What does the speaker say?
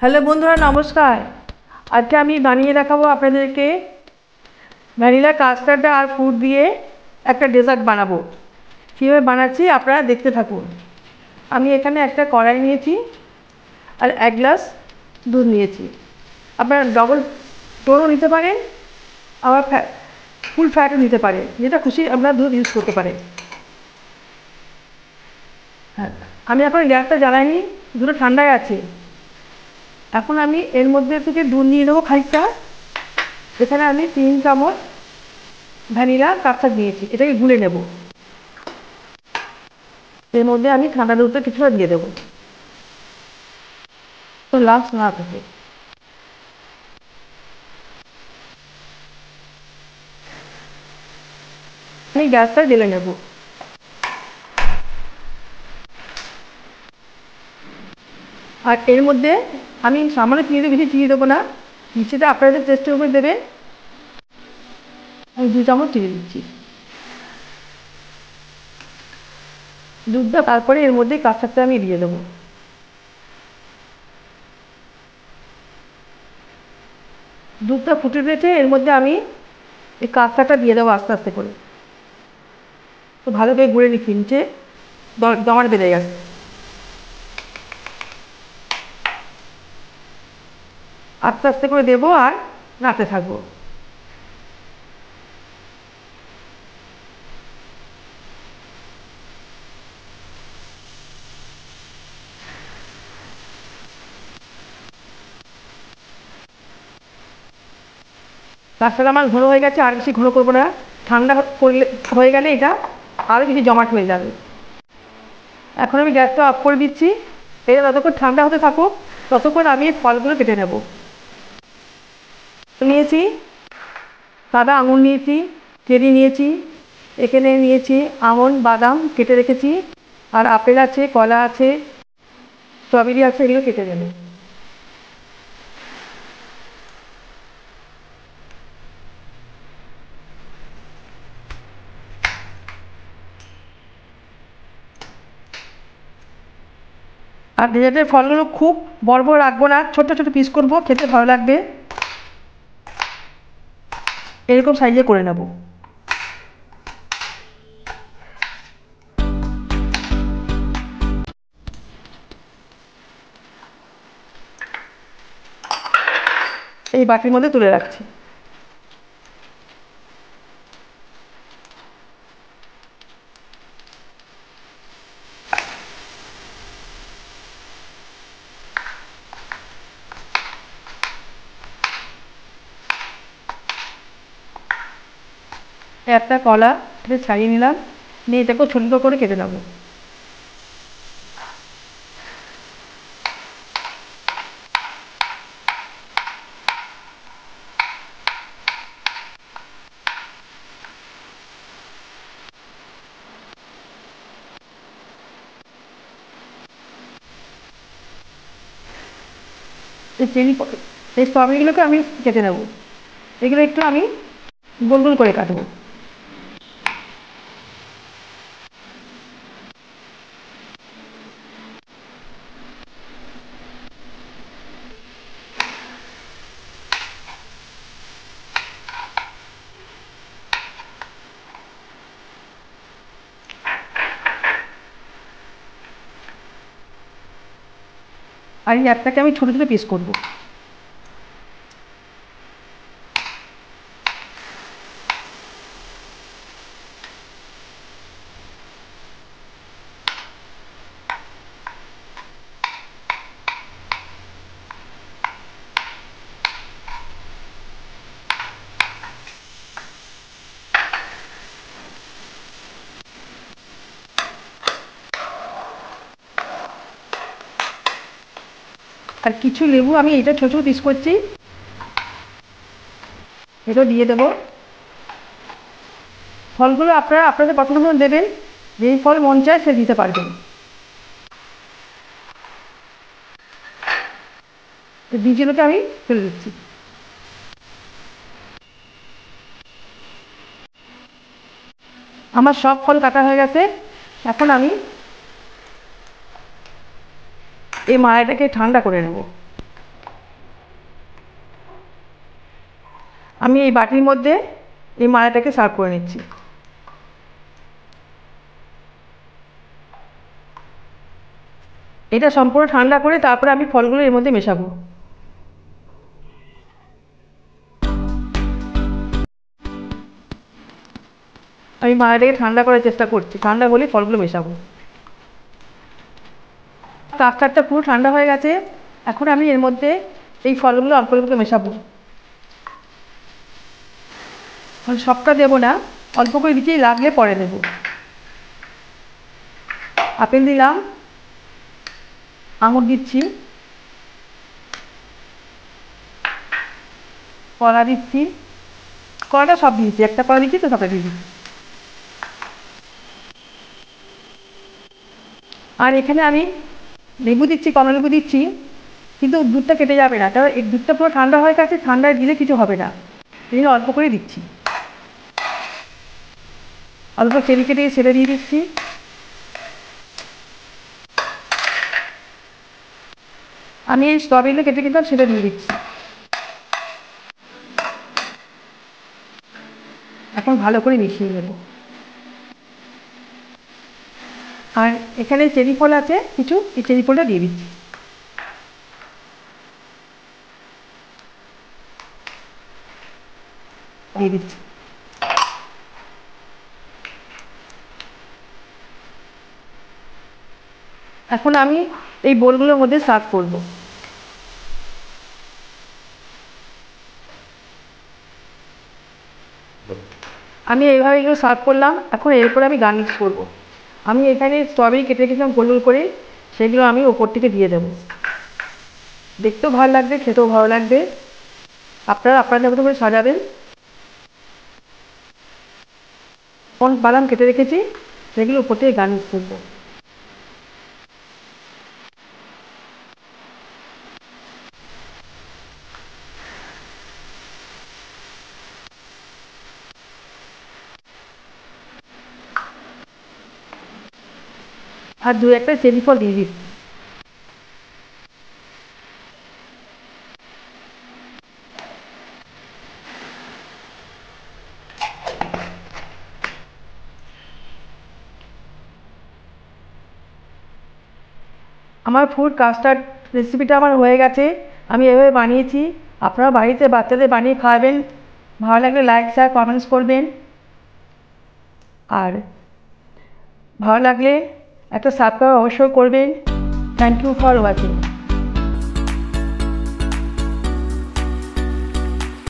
Hello বন্ধুরা, নমস্কার। আজকে আমি বানিয়ে দেখাবো আপনাদেরকে ভ্যানিলা কাস্টার্ড আর ফুড দিয়ে একটা ডেজার্ট বানাবো। কীভাবে বানাচ্ছি আপনারা দেখতে থাকুন। আমি এখানে একটা কড়াই নিয়েছি আর 1 গ্লাস দুধ নিয়েছি। আপনারা ডবল টোনও নিতে পারেন, আবার ফুল ফ্যাটও নিতে পারেন, যেটা খুশি আপনারা দুধ ইউজ করতে পারেন। হ্যাঁ, আমি এখন গ্যাসটা জ্বালাইনি, দুধটা ঠান্ডায় আছে। এখন আমি এর মধ্যে থেকে দুধ নিয়ে নেবো খানিকটা। এখানে আমি 3 চামচ ভ্যানিলা কাস্টার্ড দিয়েছি, এটাকে গুলে নেব। এর মধ্যে আমি ঠান্ডা দুধটা কিছুটা দিয়ে দেবো, তো লাস্ট না থাকে। আমি গ্যাসটা জ্বেলে নেব। আর এর মধ্যে আমি সামান্য চিনি দিয়ে, বেশি চিনি দেবো না, মিষ্টিটা আপনাদের টেস্টের উপরে দেবে। আমি 2 চামচ চিনি দিচ্ছি। দুধটা তারপরে এর মধ্যে কাস্টার্ডটা আমি দিয়ে দেবো। দুধটা ফুটে উঠেছে, এর মধ্যে আমি এই কাস্টার্ডটা দিয়ে দেবো আস্তে আস্তে করে। তো ভালো করে গুলে নিচ্ছি, নিচে জমাট বেঁধে গেছে। আস্তে আস্তে করে দেবো আর নাড়তে থাকবো। কাস্টার্ড আমার ঘন হয়ে গেছে, আর বেশি ঘন করবো না। ঠান্ডা করলে হয়ে গেলে এটা আরও বেশি জমাট হয়ে যাবে। এখন আমি গ্যাসটা অফ করে দিচ্ছি। এটা যতক্ষণ ঠান্ডা হতে থাকুক, ততক্ষণ আমি ফলগুলো কেটে নেব। নিয়েছি সাদা আঙুর, নিয়েছি চেরি, নিয়েছি এখানে নিয়েছি আমন্ড, বাদাম কেটে রেখেছি, আর আপেল আছে, কলা আছে, স্ট্রবেরি আছে, এগুলো কেটে নেব। আর ডেজার্টের ফলগুলো খুব বড় বড় রাখবো না, ছোট ছোট পিস করবো, খেতে ভালো লাগবে। এরকম সাইজে করে নেব। এই বাটির মধ্যে তুলে রাখছি। একটা কলা এটা ছাড়িয়ে নিলাম, নিয়ে এটাকেও ছোটো করে কেটে নেবো। এই এই স্ট্রবেরিগুলোকে আমি কেটে নেব। এগুলো একটু আমি গোল গোল করে কাটবো। আর এই একটাকে আমি ছোটো ছোটো পিস করবো। আর কিছু লেবু আমি এটা ছোটো ছোটো পিস করছি, এটা দিয়ে দেবো। ফলগুলো আপনারা আপনাদের পছন্দ মতো দেবেন, যেই ফল মন চায় সে দিতে পারবেন। বীজগুলোকে আমি ফেলে দিচ্ছি। আমার সব ফল কাটা হয়ে গেছে। এখন আমি এই মালাইটাকে ঠান্ডা করে নেব। আমি এই বাটির মধ্যে এই মালাটাকে সার্ভ করে নিচ্ছি। এটা সম্পূর্ণ ঠান্ডা করে তারপরে আমি ফলগুলো এর মধ্যে মেশাবো। আমি মালাটাকে ঠান্ডা করার চেষ্টা করছি, ঠান্ডা হলে ফলগুলো মেশাবো। কাস্টার্ডটা পুরো ঠান্ডা হয়ে গেছে। এখন আমি এর মধ্যে এই ফলগুলো অল্প অল্প মেশাবো। সবটা দেবো না, অল্প করে দিচ্ছি, লাগলে পরে দেবো। আপেল দিলাম, আঙুর দিচ্ছি, কলা দিচ্ছি, কলাটা সব দিয়েছি, একটা কলা দিচ্ছি তো সবটা দিয়ে দিচ্ছি। আর এখানে আমি লেবু দিচ্ছি, কমলা লেবু দিচ্ছি, কিন্তু দুধটা কেটে যাবে না, কারণ এই দুধটা পুরো ঠান্ডা হয়ে গেছে, ঠান্ডায় দিলে কিছু হবে না, এই জন্য অল্প করে দিচ্ছি। অল্প চেরি কেটে ছেড়ে দিয়ে দিচ্ছি। আমি এই স্ট্রবেরিগুলো কেটে কিন্তু ছেড়ে দিয়ে দিচ্ছি। এখন ভালো করে মিশিয়ে নেবো। আর এখানে চেরি ফল আছে কিছু, এই চেরি ফলটা দিয়ে দিচ্ছি। দিয়ে দিচ্ছি। এখন আমি এই বোলগুলোর মধ্যে সার্ভ করবো। আমি এইভাবে এগুলো সার্ভ করলাম। এখন এরপর আমি গার্নিশ করবো। আমি এখানে স্ট্রবেরি কেটে রেখেছিলাম গোল গোল করে, সেগুলো আমি ওপর থেকে দিয়ে দেবো। দেখতেও ভালো লাগবে, খেতেও ভালো লাগবে। আপনারা আপনাদের মতো করে সাজাবেন। বাদাম কেটে রেখেছি, সেগুলো উপর থেকে গার্নিশ করবো। আর দু একটা চেরি ফল দিয়ে দিচ্ছি। আমার ফুড কাস্টার্ড রেসিপিটা আমার হয়ে গেছে। আমি এভাবে বানিয়েছি। আপনারা বাড়িতে বাচ্চাদের বানিয়ে খাওয়াবেন। ভালো লাগলে লাইক শেয়ার কমেন্টস করবেন। আর ভালো লাগলে একটা সাবস্ক্রাইব অবশ্যই করবেন। Thank you for watching.